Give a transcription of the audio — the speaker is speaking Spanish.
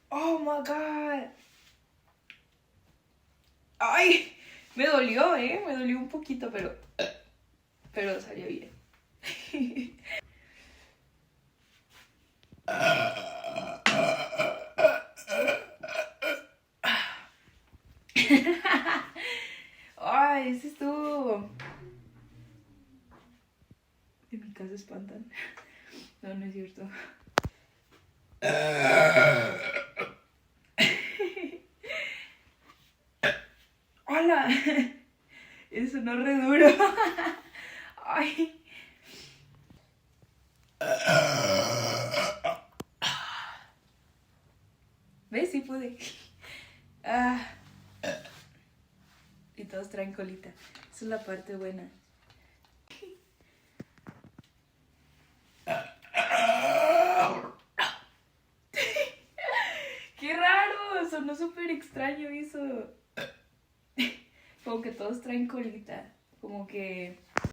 Oh my god. Ay, me dolió, me dolió un poquito, pero salió bien. Ay, ese estuvo. En mi casa espantan. No, no es cierto. ¡Hola! Eso no re duro. Ay. ¿Ves? Sí pude. Ah. Y todos traen colita. Esa es la parte buena. ¡Qué raro! Sonó súper extraño eso. Como que todos traen colita. Como que